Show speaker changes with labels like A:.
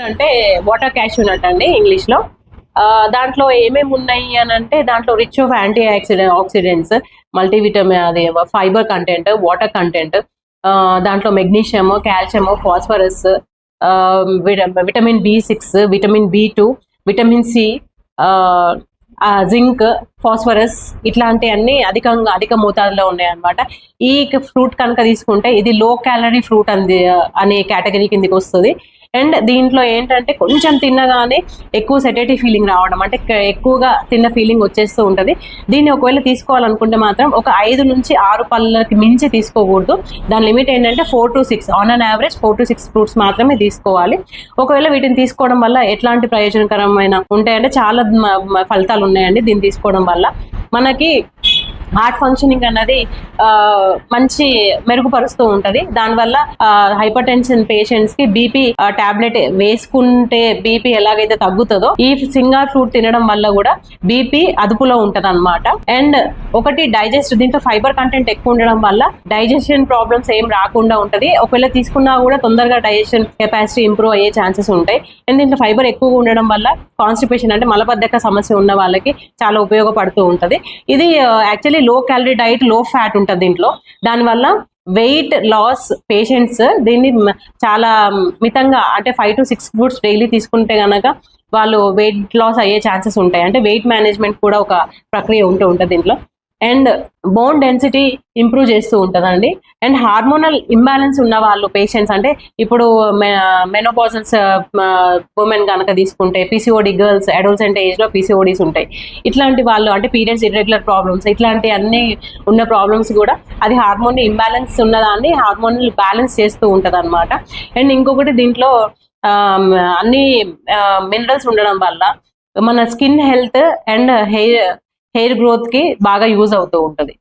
A: అంటే water cashew నట్ అండి English లో. దాంట్లో ఏమేమి ఉన్నాయి అని అంటే దాంట్లో rich of antioxidants, multivitamin, అది ఫైబర్ కంటెంట్, వాటర్ కంటెంట్, దాంట్లో magnesium, calcium, phosphorus, vitamin B6, vitamin B2, vitamin C, zinc, phosphorus, ఇట్లాంటి అన్ని అధిక మోతాదులో ఉన్నాయి అనమాట. ఈ ఫ్రూట్ కనుక తీసుకుంటే ఇది లో క్యాలరీ ఫ్రూట్ అనే కేటగిరీ కిందకి వస్తుంది. అండ్ దీంట్లో ఏంటంటే కొంచెం తిన్నగానే ఎక్కువ సెటేటివ్ ఫీలింగ్ రావడం, అంటే ఎక్కువగా తిన్న ఫీలింగ్ వచ్చేస్తూ ఉంటుంది. దీన్ని ఒకవేళ తీసుకోవాలనుకుంటే మాత్రం ఒక 5 నుంచి 6 పళ్ళకి మించి తీసుకోకూడదు. దాని లిమిట్ ఏంటంటే 4 to 6, on an average 4 to 6 fruits మాత్రమే తీసుకోవాలి. ఒకవేళ వీటిని తీసుకోవడం వల్ల ఎట్లాంటి ప్రయోజనకరమైన ఉంటాయంటే చాలా ఫలితాలు ఉన్నాయండి. దీన్ని తీసుకోవడం వల్ల మనకి హార్ట్ ఫంక్షనింగ్ అన్నది మంచి మెరుగుపరుస్తూ ఉంటది. దానివల్ల హైపర్ టెన్షన్ పేషెంట్స్ కి బీపీ టాబ్లెట్ వేసుకుంటే బీపీ ఎలాగైతే తగ్గుతుందో ఈ సింగార్ ఫ్రూట్ తినడం వల్ల కూడా బీపీ అదుపులో ఉంటది అనమాట. అండ్ ఒకటి దీంట్లో ఫైబర్ కంటెంట్ ఎక్కువ ఉండడం వల్ల డైజెషన్ ప్రాబ్లమ్స్ ఏం రాకుండా ఉంటది. ఒకవేళ తీసుకున్నా కూడా తొందరగా డైజెషన్ కెపాసిటీ ఇంప్రూవ్ అయ్యే ఛాన్సెస్ ఉంటాయి. అండ్ దీంట్లో ఫైబర్ ఎక్కువగా ఉండడం వల్ల కాన్స్టిపేషన్ అంటే మలబద్ధక సమస్య ఉన్న వాళ్ళకి చాలా ఉపయోగపడుతూ ఉంటది. ఇది యాక్చువల్లీ లో క్యాలరీ డైట్, లో ఫ్యాట్ ఉంటుంది దీంట్లో. దానివల్ల వెయిట్ లాస్ పేషెంట్స్ దీన్ని చాలా మితంగా అంటే 5 to 6 ఫ్రూట్స్ డైలీ తీసుకుంటే గనక వాళ్ళు వెయిట్ లాస్ అయ్యే ఛాన్సెస్ ఉంటాయి. అంటే వెయిట్ మేనేజ్మెంట్ కూడా ఒక ప్రక్రియ ఉంటుంది దీంట్లో. అండ్ బోన్ డెన్సిటీ ఇంప్రూవ్ చేస్తూ ఉంటుందండి. అండ్ హార్మోనల్ ఇంబ్యాలెన్స్ ఉన్న వాళ్ళు పేషెంట్స్, అంటే ఇప్పుడు మెనోపాజల్స్ ఉమెన్ కనుక తీసుకుంటే, పిసిఓడి గర్ల్స్, అడోల్సెంట్ ఏజ్ లో పిసిఓడీస్ ఉంటాయి. ఇట్లాంటి వాళ్ళు అంటే పీరియడ్స్ ఇర్రెగ్యులర్ ప్రాబ్లమ్స్, ఇట్లాంటి అన్ని ఉన్న ప్రాబ్లమ్స్ కూడా అది హార్మోన్ ఇంబ్యాలెన్స్ ఉన్నదాన్ని హార్మోనల్ బ్యాలెన్స్ చేస్తూ ఉంటది అనమాట. అండ్ ఇంకొకటి దీంట్లో అన్ని మినరల్స్ ఉండడం వల్ల మన skin health and hair growth కి బాగా యూజ్ అవుతూ ఉంటది.